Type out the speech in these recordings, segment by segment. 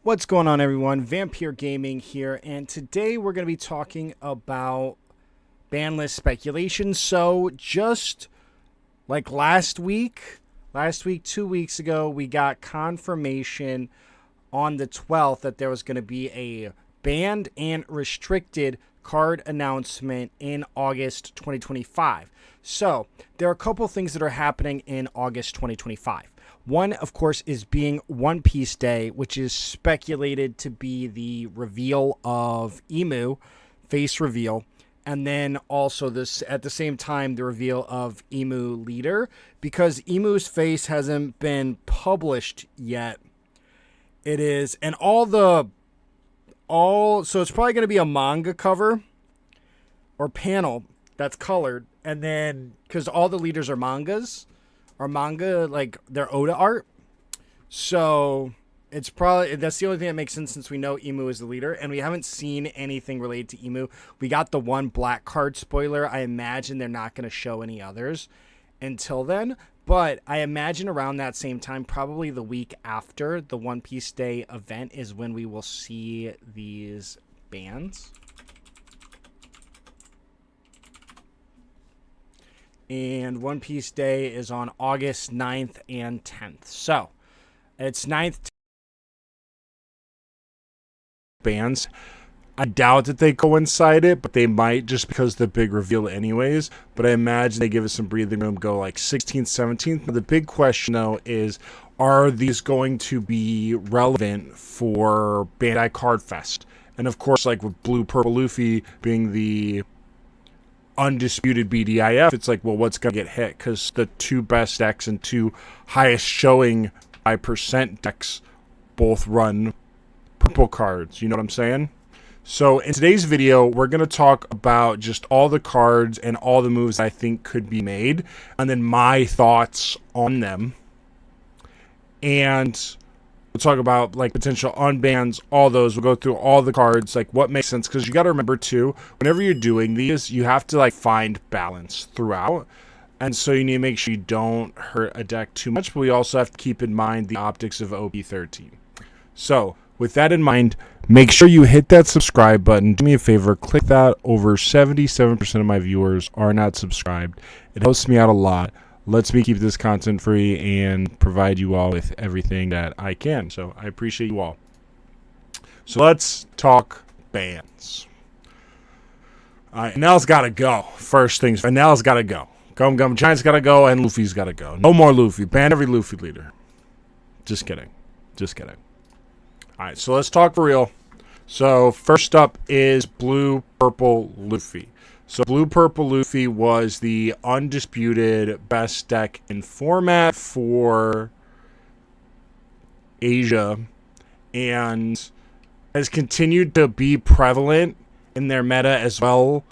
What's going on, everyone? Vampyr Gaming here, and today we're going to be talking about ban list speculation. So, just like last week, 2 weeks ago, we got confirmation on the 12th that there was going to be a banned and restricted card announcement in August 2025. So, there are a couple things that are happening in August 2025. One, of course, is being One Piece Day, which is speculated to be the reveal of Emu, face reveal, and then also this at the same time the reveal of Emu leader, because Emu's face hasn't been published yet. It is, and so it's probably going to be a manga cover or panel that's colored, and then because all the leaders are manga, like their Oda art. So it's probably, that's the only thing that makes sense since we know Emu is the leader, and we haven't seen anything related to Emu. We got the one black card spoiler. I imagine they're not going to show any others until then, but I imagine around that same time, probably the week after the One Piece Day event, is when we will see these bans. And One Piece Day is on August 9th and 10th. So, it's 9th. Bans. I doubt that they coincide it, but they might just because the big reveal anyways. But I imagine they give us some breathing room, go like 16th, 17th. But the big question, though, is are these going to be relevant for Bandai Card Fest? And, of course, like with Blue Purple Luffy being the undisputed BDIF, it's like, well, what's going to get hit? Because the two best decks and two highest showing by percent decks both run purple cards. You know what I'm saying? So in today's video, we're going to talk about just all the cards and all the moves I think could be made, and then my thoughts on them. And we'll talk about like potential unbans, all those. We'll go through all the cards, like what makes sense. Because you got to remember too, whenever you're doing these, you have to like find balance throughout. And so you need to make sure you don't hurt a deck too much. But we also have to keep in mind the optics of OP13. So with that in mind, make sure you hit that subscribe button. Do me a favor, click that. Over 77% of my viewers are not subscribed. It helps me out a lot. Lets me keep this content free and provide you all with everything that I can. So I appreciate you all. So let's talk bans. Nell's got to go. First things, Nell's got to go. Gum Giant's got to go, and Luffy's got to go. No more Luffy. Ban every Luffy leader. Just kidding. Just kidding. All right, so let's talk for real. So first up is Blue Purple Luffy. So Blue Purple Luffy was the undisputed best deck in format for Asia and has continued to be prevalent in their meta as well,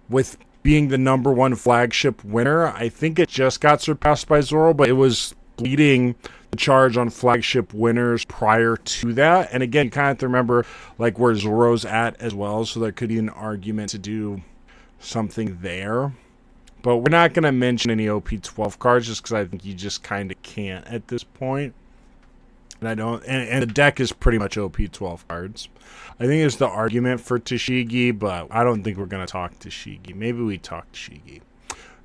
with being the #1 flagship winner. I think it just got surpassed by Zoro, but it was leading the charge on flagship winners prior to that. And again, you kind of have to remember like where Zoro's at as well, so there could be an argument to do something there. But we're not going to mention any OP12 cards just because I think you just kind of can't at this point. And I don't, and the deck is pretty much OP12 cards. I think there's the argument for Tashigi, but I don't think we're going to talk Tashigi. Maybe we talk Tashigi.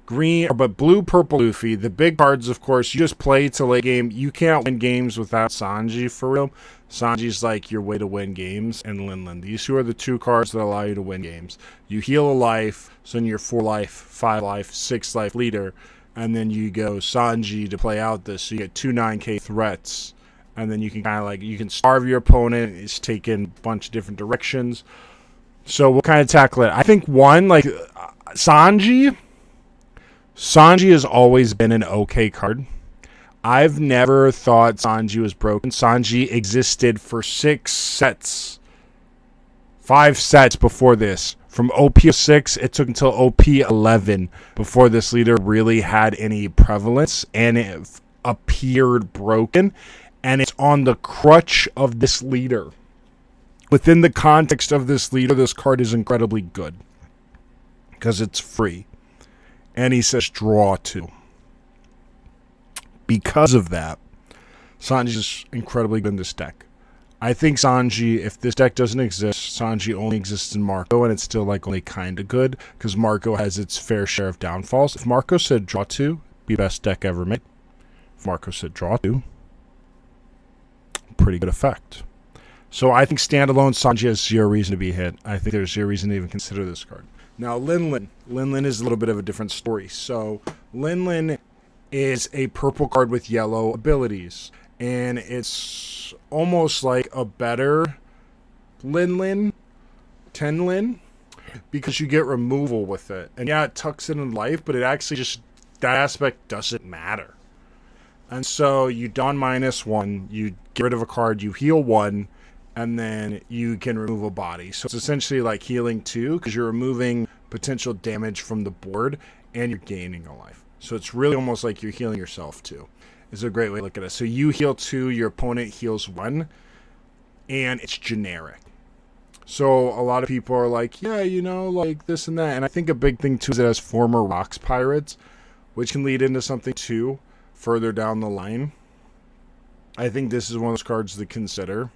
But Blue Purple Luffy, the big cards, of course, you just play to late game. You can't win games without Sanji, for real. Sanji's like your way to win games, and Linlin. These two are the two cards that allow you to win games. You heal a life, so then you're 4 life, 5 life, 6 life leader, and then you go Sanji to play out this, so you get 2 9k threats, and then you can kind of like, you can starve your opponent. It's taken a bunch of different directions. So we'll kind of tackle it. I think one, like, Sanji has always been an okay card. I've never thought Sanji was broken. Sanji existed for 5 sets before this. From OP6, it took until OP11 before this leader really had any prevalence, and it appeared broken. And it's on the crutch of this leader. Within the context of this leader, this card is incredibly good because it's free. And he says draw 2. Because of that, Sanji's incredibly good in this deck. I think Sanji, if this deck doesn't exist, Sanji only exists in Marco, and it's still like only kind of good because Marco has its fair share of downfalls. If Marco said draw 2, be best deck ever made. If Marco said draw 2, pretty good effect. So I think standalone Sanji has zero reason to be hit. I think there's zero reason to even consider this card. Now Lin Lin is a little bit of a different story. So Lin is a purple card with yellow abilities. And it's almost like a better Lin, 10 Lin, because you get removal with it. And yeah, it tucks it in life, but it actually just, that aspect doesn't matter. And so you don -1, you get rid of a card, you heal 1, and then you can remove a body. So it's essentially like healing 2, because you're removing potential damage from the board, and you're gaining a life. So it's really almost like you're healing yourself too. Is a great way to look at it. So you heal 2, your opponent heals 1, and it's generic. So a lot of people are like, yeah, you know, like this and that. And I think a big thing too is it has former Rocks Pirates, which can lead into something too further down the line. I think this is one of those cards to consider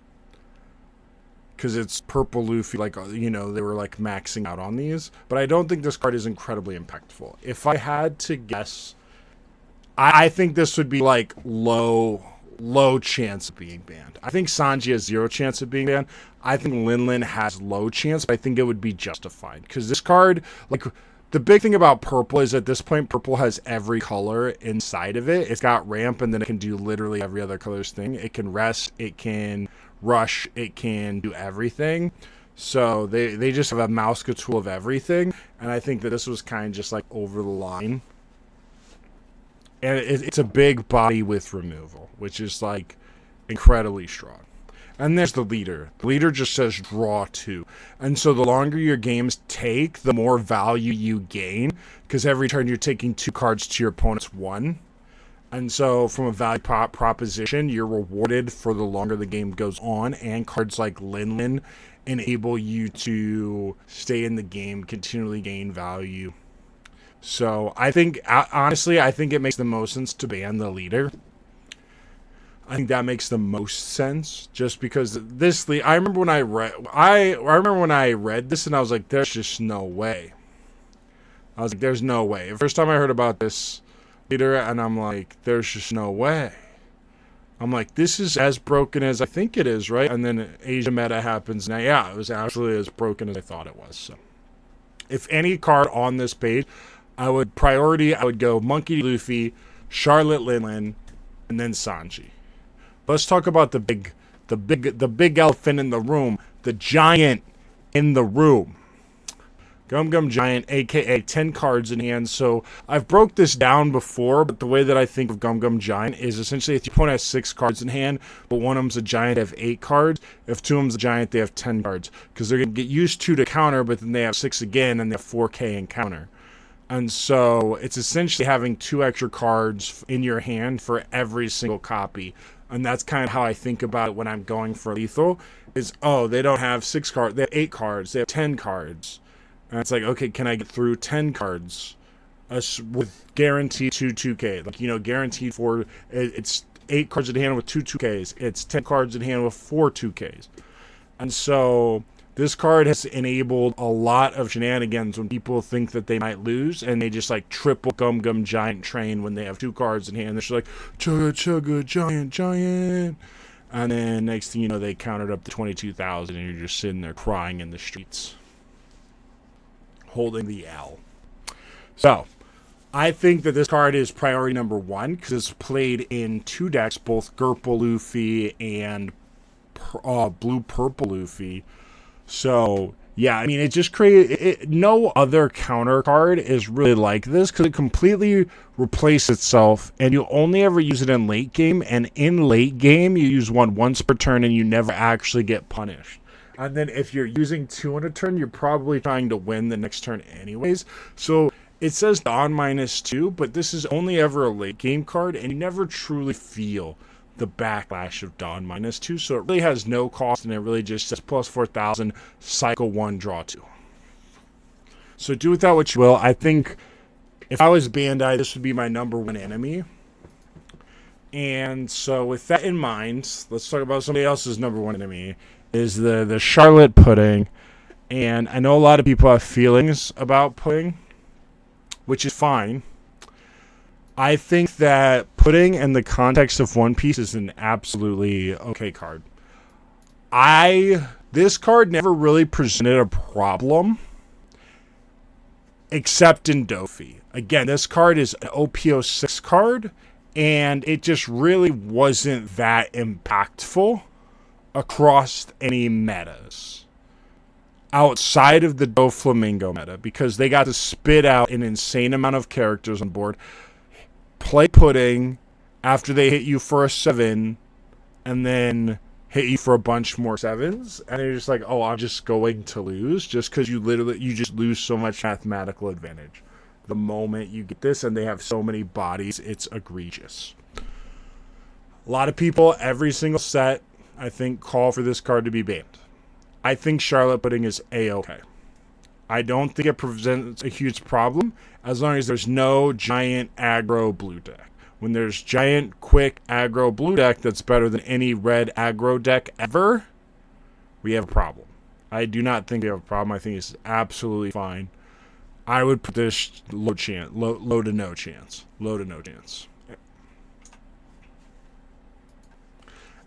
because it's purple Luffy, like, you know, they were like maxing out on these. But I don't think this card is incredibly impactful. If I had to guess, I think this would be like low chance of being banned. I think Sanji has 0 chance of being banned. I think Lin has low chance, but I think it would be justified. Because this card, like, the big thing about purple is at this point, purple has every color inside of it. It's got ramp, and then it can do literally every other color's thing. It can rest, it can rush, it can do everything. So they just have a mouse tool of everything. And I think that this was kind of just like over the line. And it's a big body with removal, which is like incredibly strong. And there's the leader. The leader just says draw 2. And so the longer your games take, the more value you gain. Because every turn you're taking 2 cards to your opponent's 1. And so from a value proposition, you're rewarded for the longer the game goes on. And cards like Lin enable you to stay in the game, continually gain value. So I think, honestly, I think it makes the most sense to ban the leader. I think that makes the most sense, just because this I remember when I read this and I was like, there's just no way. I was like, there's no way. The first time I heard about this leader, and I'm like, there's just no way. I'm like, this is as broken as I think it is, right? And then Asia meta happens. Now, yeah, it was actually as broken as I thought it was. So, if any card on this page, I would go Monkey D. Luffy, Charlotte Lin, and then Sanji. Let's talk about the big elephant in the room, the giant in the room. Gum Gum Giant, aka 10 cards in hand. So I've broke this down before, but the way that I think of Gum Gum Giant is essentially if your opponent has 6 cards in hand, but one of them's a giant, they have 8 cards. If 2 of them's a giant, they have 10 cards. Because they're going to get used to counter, but then they have 6 again, and they have 4K in counter. And so it's essentially having 2 extra cards in your hand for every single copy. And that's kind of how I think about it when I'm going for lethal. Is, oh, they don't have 6 cards. They have 8 cards. They have 10 cards. And it's like, okay, can I get through 10 cards with guaranteed 2-2K? Like, you know, guaranteed for, it's 8 cards in hand with 2-2Ks. It's 10 cards in hand with 4 2Ks. And so this card has enabled a lot of shenanigans when people think that they might lose, and they just like triple Gum Gum Giant train when they have 2 cards in hand. They're just like, chugga chugga giant. And then next thing you know, they counted up to 22,000, and you're just sitting there crying in the streets, holding the L. So I think that this card is priority number 1 because it's played in 2 decks, both Purple Luffy and Blue Purple Luffy. So yeah, I mean, it just created no other counter card is really like this because it completely replaces itself, and you only ever use it in late game, and in late game you use one once per turn and you never actually get punished. And then if you're using 2 in a turn, you're probably trying to win the next turn anyways. So it says don -2, but this is only ever a late game card, and you never truly feel the backlash of don -2. So it really has no cost, and it really just says plus 4,000, cycle 1, draw 2. So do with that what you will. I think if I was Bandai, this would be my number 1 enemy. And so with that in mind, let's talk about somebody else's number one enemy, is the Charlotte pudding. And I know a lot of people have feelings about pudding, which is fine. I think that pudding in the context of One Piece is an absolutely okay card. This card never really presented a problem, except in Dofi. Again, this card is an OP06 card, and it just really wasn't that impactful across any metas outside of the Doflamingo meta, because they got to spit out an insane amount of characters on board, play pudding after they hit you for a 7, and then hit you for a bunch more 7s, and you're just like, oh, I'm just going to lose, just because you just lose so much mathematical advantage the moment you get this, and they have so many bodies, it's egregious. A lot of people, every single set, I think, call for this card to be banned. I think Charlotte Pudding is A-okay. I don't think it presents a huge problem as long as there's no giant aggro blue deck. When there's giant, quick aggro blue deck that's better than any red aggro deck ever, we have a problem. I do not think we have a problem. I think it's absolutely fine. I would put this low to no chance. Low to no chance.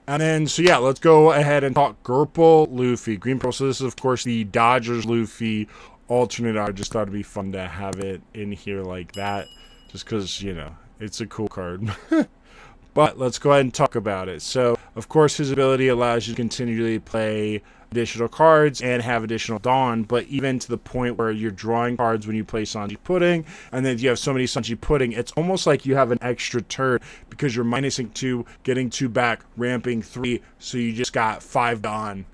And then, so yeah, let's go ahead and talk Purple Luffy. Green Purple, so this is, of course, the Dodgers Luffy alternate. I just thought it'd be fun to have it in here like that, just because, you know, it's a cool card. But let's go ahead and talk about it. So, of course, his ability allows you to continually play additional cards and have additional Dawn, but even to the point where you're drawing cards when you play Sanji Pudding, and then you have so many Sanji Pudding, it's almost like you have an extra turn because you're minusing 2, getting 2 back, ramping 3, so you just got 5 Dawn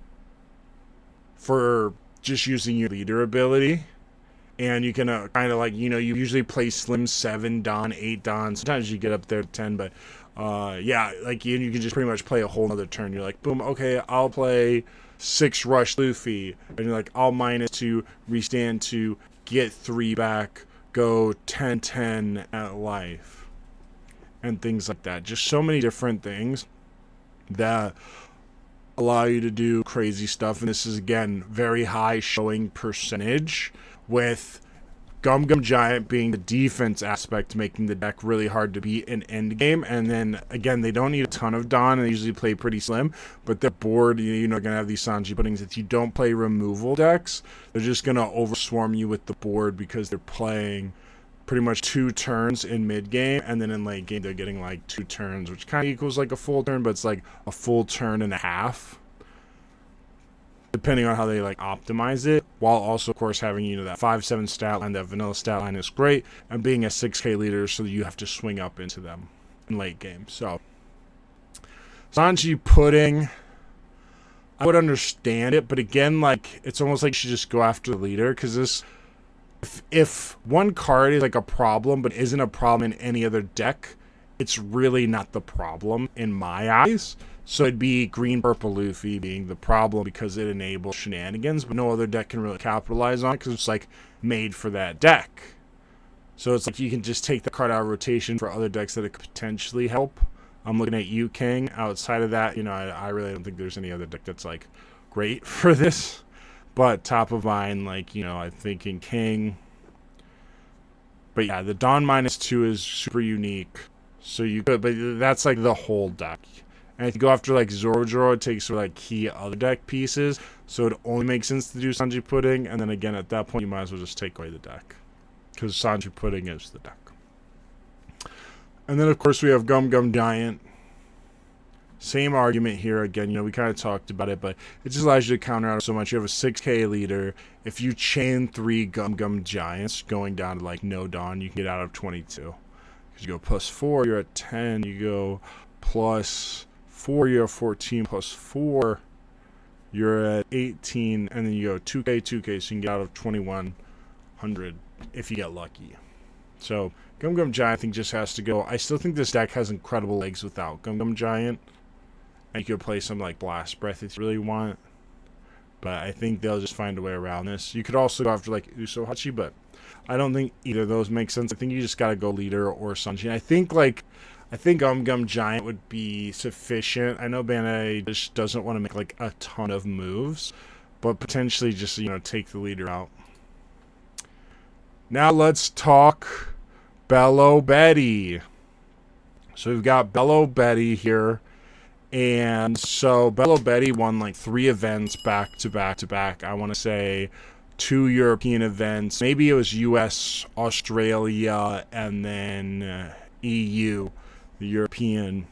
for just using your leader ability. And you can kind of like, you know, you usually play Slim 7 Dawn, 8 Dawn. Sometimes you get up there to 10, but yeah, like you can just pretty much play a whole other turn. You're like, boom, okay, I'll play 6 Rush Luffy. And you're like, I'll -2, restand 2, get 3 back, go 10-10 at life. And things like that. Just so many different things that allow you to do crazy stuff. And this is, again, very high showing percentage, with Gum Gum Giant being the defense aspect, making the deck really hard to beat in endgame. And then, again, they don't need a ton of Dawn, and they usually play pretty slim, but they're bored. You know, going to have these Sanji Puddings. If you don't play removal decks, they're just going to overswarm you with the board because they're playing pretty much 2 turns in mid-game, and then in late game, they're getting like 2 turns, which kind of equals like a full turn, but it's like a full turn and a half, depending on how they like optimize it, while also, of course, having, you know, that 5-7 stat line, that vanilla stat line is great, and being a 6k leader, so you have to swing up into them in late game. So Sanji Pudding, I would understand it, but again, like, it's almost like you should just go after the leader, because this, if one card is like a problem but isn't a problem in any other deck, it's really not the problem in my eyes. So it'd be Green Purple Luffy being the problem because it enables shenanigans, but no other deck can really capitalize on it because it's like made for that deck. So it's like you can just take the card out of rotation for other decks that it could potentially help. I'm looking at you, King. Outside of that, you know, I really don't think there's any other deck that's like great for this. But top of mind, like, you know, I'm thinking King. But yeah, the Dawn -2 is super unique. So you could, but that's like the whole deck. And if you go after like Zoro, it takes sort of like key other deck pieces. So it only makes sense to do Sanji Pudding. And then again, at that point, you might as well just take away the deck, because Sanji Pudding is the deck. And then, of course, we have Gum Gum Giant. Same argument here again. You know, we kind of talked about it, but it just allows you to counter out so much. You have a 6k leader. If you chain 3 Gum Gum Giants going down to like no Dawn, you can get out of 22. Because you go +4, you're at 10. You go +4, you're at 14, +4, you're at 18, and then you go 2k, 2k, so you can get out of 2100 if you get lucky. So Gum Gum Giant, I think, just has to go. I still think this deck has incredible legs without Gum Gum Giant. And you could play some like Blast Breath if you really want. But I think they'll just find a way around this. You could also go after like Uso Hachi, but I don't think either of those make sense. I think you just got to go leader or Sanji. I think like I think Gum Giant would be sufficient. I know Bandai just doesn't want to make like a ton of moves, but potentially just, you know, take the leader out. Now let's talk Belo Betty. So we've got Belo Betty here. And so Belo Betty won like 3 events back to back to back. I want to say 2 European events. Maybe it was US, Australia, and then EU, the European.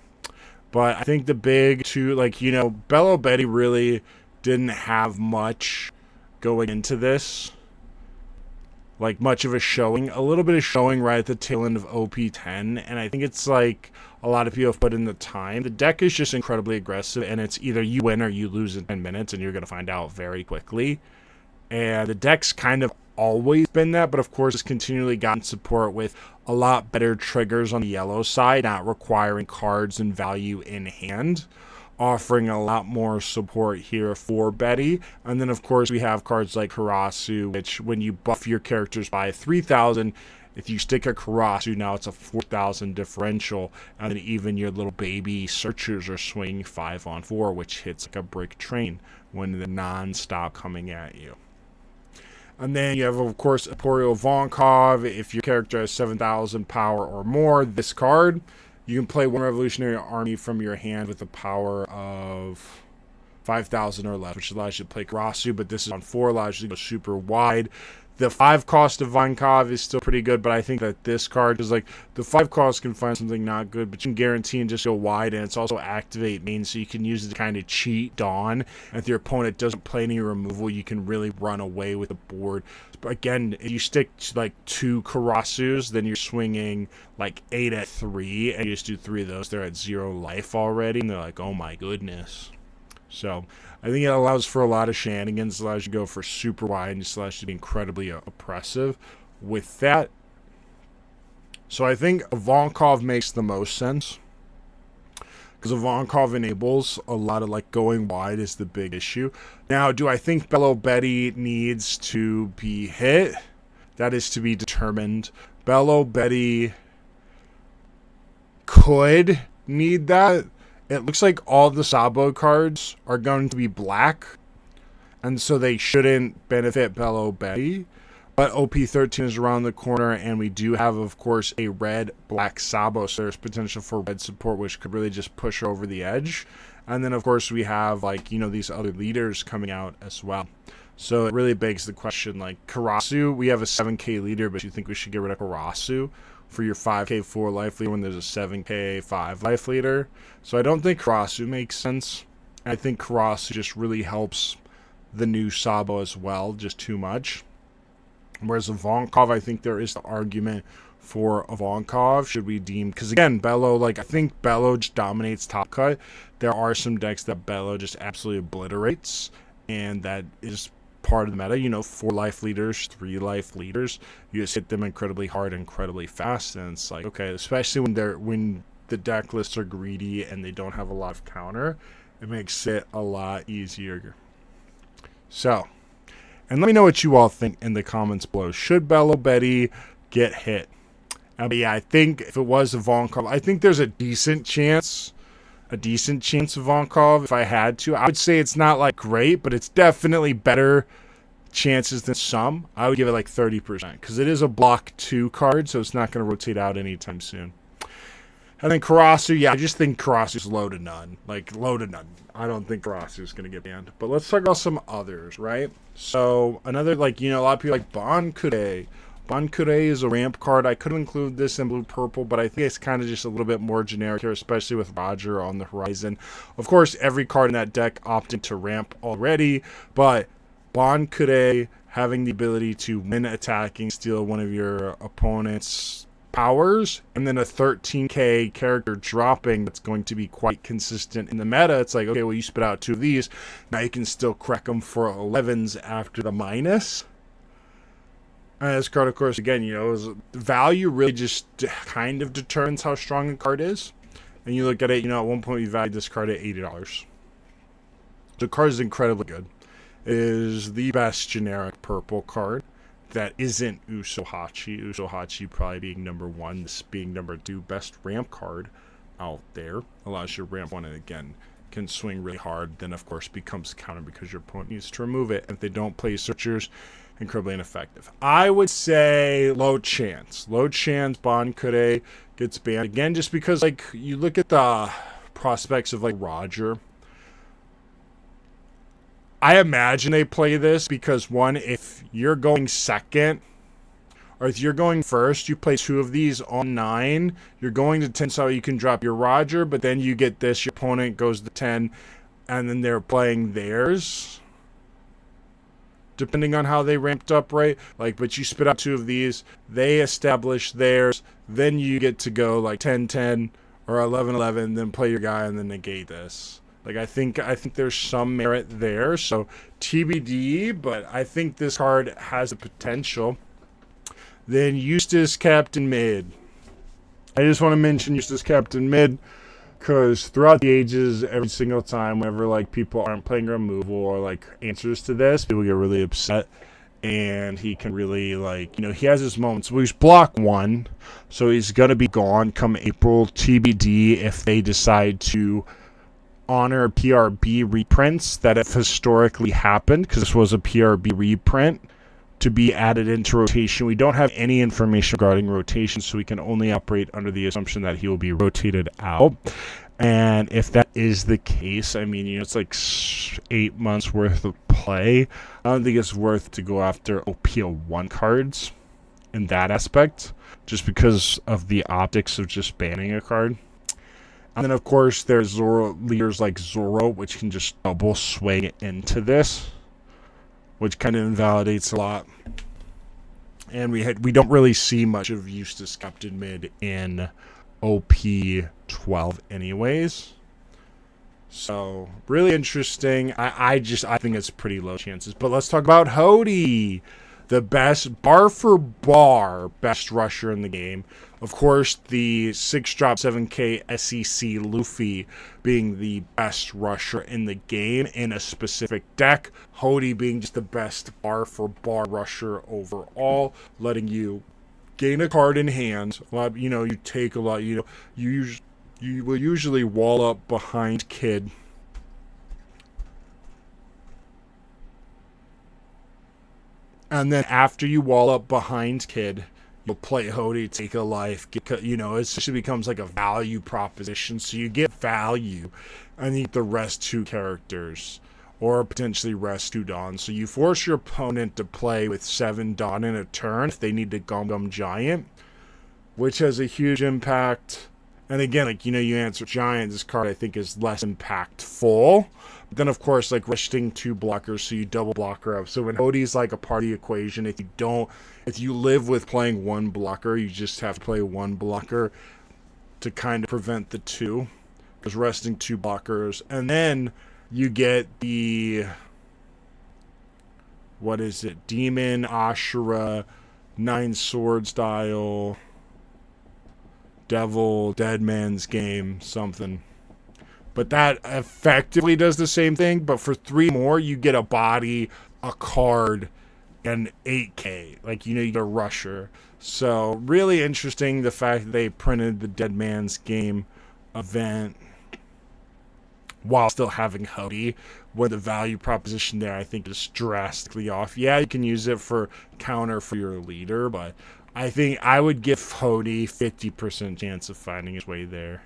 But I think the big 2, like, you know, Belo Betty really didn't have much going into this. Like, much of a showing. A little bit of showing right at the tail end of OP10. And I think it's like a lot of people have put in the time. The deck is just incredibly aggressive, and it's either you win or you lose in 10 minutes, and you're going to find out very quickly. And the deck's kind of always been that, but of course it's continually gotten support with a lot better triggers on the yellow side, not requiring cards and value in hand, offering a lot more support here for Betty. And then of course we have cards like Karasu, which when you buff your characters by 3,000, if you stick a Karasu, now it's a 4,000 differential, and then even your little baby searchers are swinging 5-on-4, which hits like a brick train when they're non-stop coming at you. And then you have, of course, Emporio Vonkov. If your character has 7,000 power or more, this card, you can play 1 Revolutionary Army from your hand with a power of 5,000 or less, which allows you to play Karasu, but this is on 4, allows you to go super wide. The 5 cost of Vonkov is still pretty good, but I think that this card is like, the 5 cost can find something not good, but you can guarantee and just go wide, and it's also activate main, so you can use it to kind of cheat Dawn. And if your opponent doesn't play any removal, you can really run away with the board. But again, if you stick to like 2 Karasus, then you're swinging like 8 at 3, and you just do 3 of those, they're at 0 life already, and they're like, oh my goodness. So I think it allows for a lot of shenanigans, allows you to go for super wide, and just allows you to be incredibly oppressive with that. So I think Vonkov makes the most sense, because Vonkov enables a lot of like going wide is the big issue. Now, do I think Belo Betty needs to be hit? That is to be determined. Belo Betty could need that. It looks like all the Sabo cards are going to be black, and so they shouldn't benefit Belo Betty. But OP13 is around the corner, and we do have, of course, a red-black Sabo, so there's potential for red support, which could really just push her over the edge. And then, of course, we have, like, you know, these other leaders coming out as well. So it really begs the question, like, Karasu, we have a 7k leader, but you think we should get rid of Karasu for your 5k 4 life leader when there's a 7k 5 life leader? So I don't think Karasu makes sense. I think Karasu just really helps the new Sabo as well, just too much. Whereas Vonkov, I think there is the argument for Vonkov. Should we deem, because again, Belo, like, I think Belo just dominates top cut. There are some decks that Belo just absolutely obliterates, and that is part of the meta. You know, 4 life leaders, 3 life leaders, you just hit them incredibly hard, incredibly fast, and it's like, okay, especially when the deck lists are greedy and they don't have a lot of counter, it makes it a lot easier. So, and let me know what you all think in the comments below. Should Belo Betty get hit? But yeah, I think if it was a Vonkov, I think there's a decent chance of Vonkov if I had to. I would say it's not like great, but it's definitely better chances than some. I would give it like 30%, because it is a block 2 card, so it's not going to rotate out anytime soon. And then Karasu, yeah, I just think Karasu's low to none. Like, low to none. I don't think Karasu's going to get banned. But let's talk about some others, right? So, another, like, you know, a lot of people like Bankure. Bankure is a ramp card. I could include this in Blue Purple, but I think it's kind of just a little bit more generic here, especially with Roger on the horizon. Of course, every card in that deck opted to ramp already, but Bankure having the ability to win attacking, steal one of your opponent's powers, and then a 13k character dropping that's going to be quite consistent in the meta. It's like, okay, well, you spit out 2 of these, now you can still crack them for 11s after the minus. And this card, of course, again, you know, is value really just kind of determines how strong a card is. And you look at it, you know, at one point we valued this card at $80. The card is incredibly good. It is the best generic purple card that isn't Usohachi. Usohachi probably being number 1, this being number 2 best ramp card out there. Allows you to ramp one, and again, can swing really hard. Then, of course, becomes counter because your opponent needs to remove it. If they don't play searchers, incredibly ineffective. I would say low chance. Low chance Bankure gets banned. Again, just because, like, you look at the prospects of, like, Roger. I imagine they play this because, one, if you're going second, or if you're going first, you play 2 of these on 9. You're going to 10, so you can drop your Roger, but then you get this. Your opponent goes to 10, and then they're playing theirs. Depending on how they ramped up, right? Like, but you spit out 2 of these. They establish theirs. Then you get to go, like, 10-10 or 11-11, then play your guy, and then negate this. Like, I think there's some merit there. So, TBD, but I think this card has the potential. Then Eustace Captain Mid. I just want to mention Eustace Captain Mid because throughout the ages, every single time, whenever like people aren't playing removal or like answers to this, people get really upset. And he can really, like, you know, he has his moments. Well, he's block 1, so he's going to be gone come April. TBD if they decide to honor PRB reprints that have historically happened, because this was a PRB reprint to be added into rotation. We don't have any information regarding rotation, so we can only operate under the assumption that he will be rotated out. And if that is the case, I mean, you know, it's like 8 months worth of play. I don't think it's worth to go after OP1 cards in that aspect, just because of the optics of just banning a card. And then, of course, there's Zoro leaders like Zoro, which can just double swing into this, which kind of invalidates a lot. And we don't really see much of Eustace Captain Mid in OP12 anyways. So, really interesting. I think it's pretty low chances. But let's talk about Hody, the best, bar for bar, best rusher in the game. Of course, the 6-drop 7K SEC Luffy being the best rusher in the game in a specific deck. Hody being just the best bar for bar rusher overall, letting you gain a card in hand. A lot, you know, you take a lot. You know, you will usually wall up behind Kid. And then after you wall up behind Kid, you'll play Hody, take a life. You know, it just becomes like a value proposition. So you get value and you get the rest 2 characters. Or potentially rest 2 Dawn. So you force your opponent to play with 7 Dawn in a turn if they need to Gum Giant, which has a huge impact. And again, like, you know, you answer Giant, this card I think is less impactful. But then, of course, like, resting 2 blockers, so you double blocker up. So when Hody's like a part of the equation, if you live with playing 1 blocker, you just have to play 1 blocker to kind of prevent the 2. Because resting 2 blockers. And then you get the, what is it, Demon, Ashura, 9 Sword style, Devil, Dead Man's Game, something. But that effectively does the same thing, but for 3 more, you get a body, a card, and 8K. Like, you know, you get a rusher. So, really interesting the fact that they printed the Dead Man's Game event while still having Hody, where the value proposition there, I think, is drastically off. Yeah, you can use it for counter for your leader, but I think I would give Hody 50% chance of finding his way there.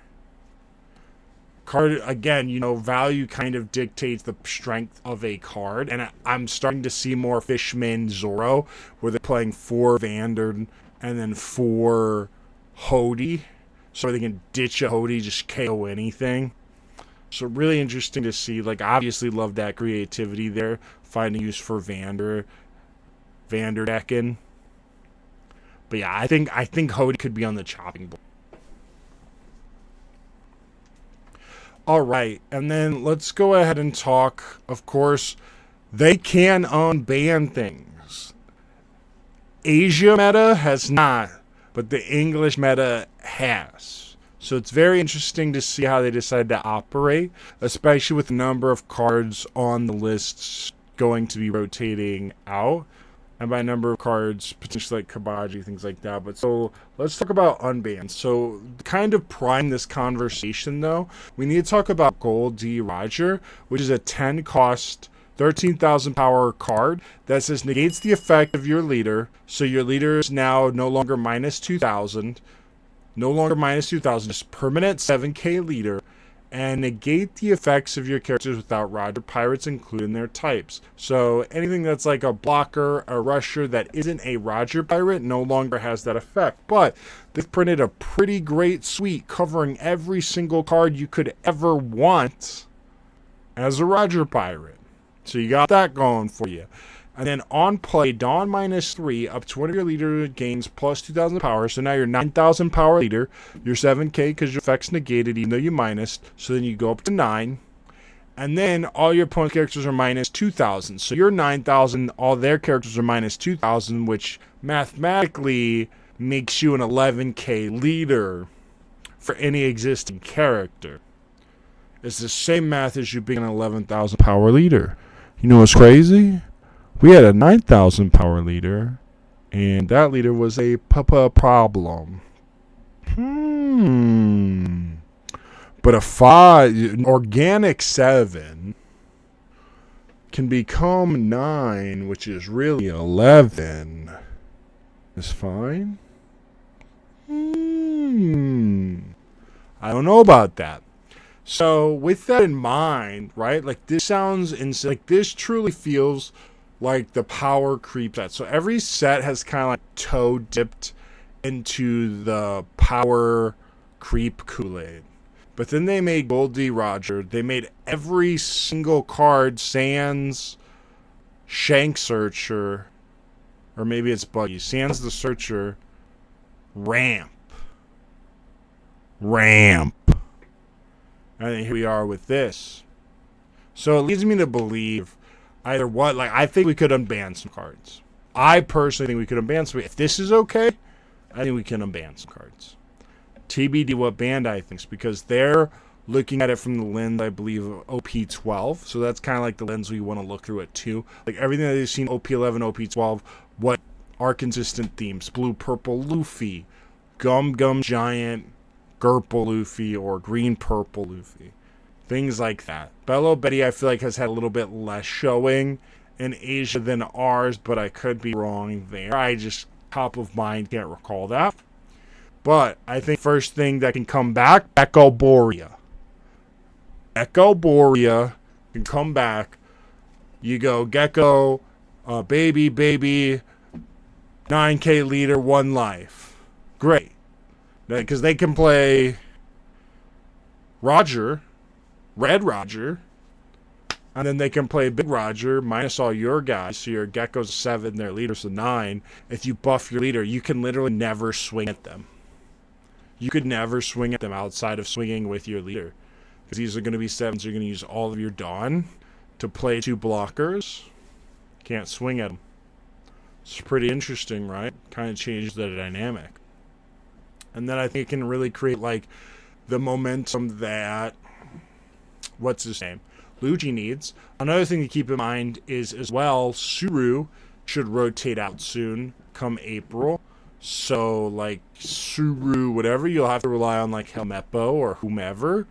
Card, again, you know, value kind of dictates the strength of a card, and I'm starting to see more Fishman Zoro, where they're playing 4 Vander and then 4 Hody, so they can ditch a Hody, just KO anything. So really interesting to see. Like, obviously love that creativity there, finding use for Vander decking. But yeah, I think Hody could be on the chopping block. All right, and then let's go ahead and talk. Of course, they can unban things. Asia meta has not, but the English meta has. So it's very interesting to see how they decide to operate, especially with the number of cards on the lists going to be rotating out. and by number of cards, potentially like Kabaji, things like that. But so let's talk about Unbanned. So to kind of prime this conversation, though, we need to talk about Gold D Roger, which is a 10 cost, 13,000 power card that says negates the effect of your leader. So your leader is now no longer minus 2,000. No longer minus 2,000, just permanent 7k leader. And negate the effects of your characters without Roger pirates included in their types. So anything that's like a blocker, a rusher that isn't a Roger pirate no longer has that effect. But they've printed a pretty great suite covering every single card you could ever want as a Roger pirate. So you got that going for you. And then on play, Dawn -3, up to one of your leader gains plus 2,000 power. So now you're 9,000 power leader. You're 7k because your effect's negated even though you minus. So then you go up to 9. And then all your opponent's characters are minus 2,000. So you're 9,000, all their characters are minus 2,000, which mathematically makes you an 11k leader for any existing character. It's the same math as you being an 11,000 power leader. You know what's crazy? We had a 9,000 power leader, and that leader was a problem. But an organic 7 can become 9, which is really 11. Is fine? I don't know about that. So with that in mind, right, like this sounds insane. Like this truly feels like the power creep set. So every set has kind of like toe dipped into the power creep Kool-Aid. But then they made Goldie Roger. They made every single card sans Shank Searcher, or maybe it's Buggy, sans the Searcher, ramp. And here we are with this. So it leads me to believe either what, like, I think we could unban some cards. I personally think we could unban some. If this is okay, I think we can unban some cards. TBD what Bandai thinks, because they're looking at it from the lens, I believe, of OP12. So that's kind of like the lens we want to look through it too. Like everything that they've seen, OP11, OP12, what are consistent themes? Blue Purple Luffy, Gum Giant, Purple Luffy, or Green Purple Luffy. Things like that. Belo Betty, I feel like, has had a little bit less showing in Asia than ours, but I could be wrong there. I just, top of mind, can't recall that. But I think first thing that can come back, Echo Borea. Echo Borea can come back. You go Gecko, baby, 9k leader, 1 life. Great. Because they can play Roger, Red Roger, and then they can play Big Roger minus all your guys. So your Gecko's 7, their leader's a 9. If you buff your leader, you can literally never swing at them. You could never swing at them outside of swinging with your leader. Because these are going to be 7s. You're going to use all of your Dawn to play 2 blockers. Can't swing at them. It's pretty interesting, right? Kind of changes the dynamic. And then I think it can really create, like, the momentum that, what's his name, Luigi needs. Another thing to keep in mind is, as well, Suru should rotate out soon, come April. So, like, Suru, whatever, you'll have to rely on, like, Helmeppo or whomever.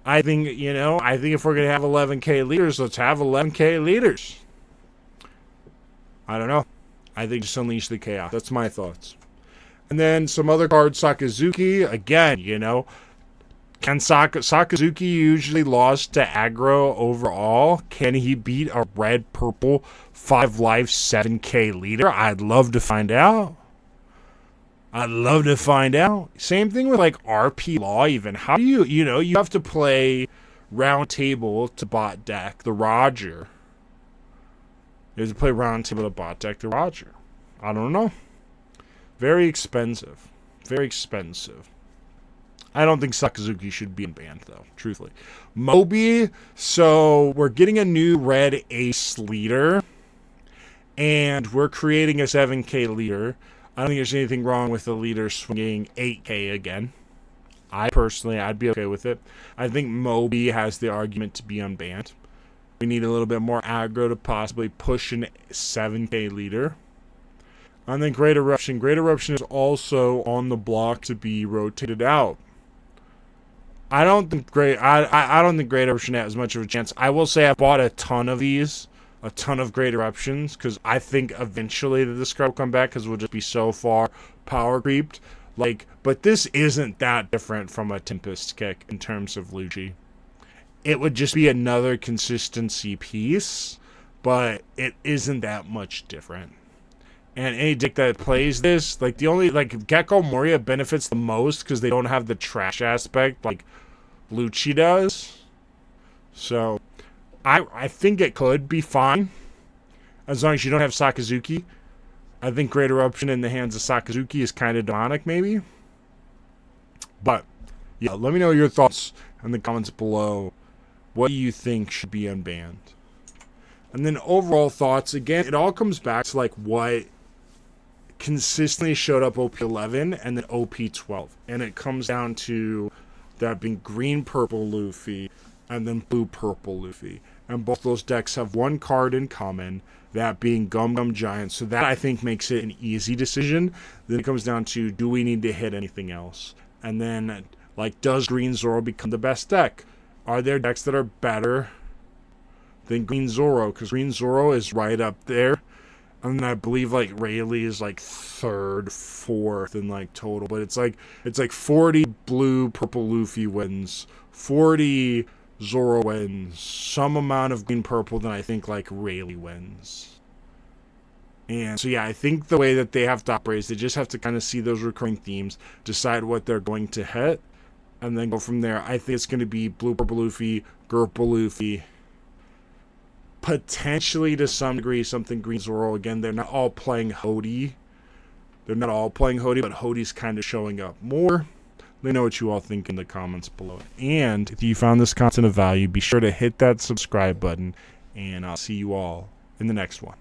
I think if we're going to have 11k leaders, let's have 11k leaders. I don't know. I think just unleash the chaos. That's my thoughts. And then some other cards, Sakazuki, again, can Sakazuki usually lost to aggro overall? Can he beat a red-purple 5 life 7k leader? I'd love to find out. Same thing with, like, RP Law even. How do you have to play round table to bot deck the Roger. You have to play round table to bot deck the Roger. I don't know. Very expensive. I don't think Sakazuki should be unbanned, though, truthfully. Moby, so we're getting a new red ace leader, and we're creating a 7k leader. I don't think there's anything wrong with the leader swinging 8k again. I'd be okay with it. I think Moby has the argument to be unbanned. We need a little bit more aggro to possibly push an 7k leader. And then Great Eruption. Great Eruption is also on the block to be rotated out. I don't think Great Eruption has much of a chance. I will say I bought a ton of these, a ton of Great Eruptions, because I think eventually that this card will come back, because we'll just be so far power creeped. Like, but this isn't that different from a Tempest Kick in terms of Lucci. It would just be another consistency piece, but it isn't that much different. And any deck that plays this, like the only, like Gecko Moria benefits the most because they don't have the trash aspect like Lucci does. So I think it could be fine as long as you don't have Sakazuki. I think Great Eruption in the hands of Sakazuki is kind of demonic, maybe. But yeah, let me know your thoughts in the comments below. What do you think should be unbanned? And then overall thoughts, again, it all comes back to like what consistently showed up OP11 and then OP12. And it comes down to that being Green Purple Luffy and then Blue Purple Luffy. And both those decks have one card in common, that being Gum Gum Giant. So that, I think, makes it an easy decision. Then it comes down to, do we need to hit anything else? And then, like, does Green Zoro become the best deck? Are there decks that are better than Green Zoro? Because Green Zoro is right up there. And I believe, like, Rayleigh is, like, third, fourth in, like, total. But it's like 40 Blue Purple Luffy wins, 40 Zoro wins, some amount of Green Purple, then I think, like, Rayleigh wins. And so, yeah, I think the way that they have to operate is they just have to kind of see those recurring themes, decide what they're going to hit, and then go from there. I think it's going to be Blue Purple Luffy, Purple Luffy, potentially to some degree something Green Zoro. Again, they're not all playing Hody. But Hody's kind of showing up more. Let me know what you all think in the comments below. And if you found this content of value, be sure to hit that subscribe button, and I'll see you all in the next one.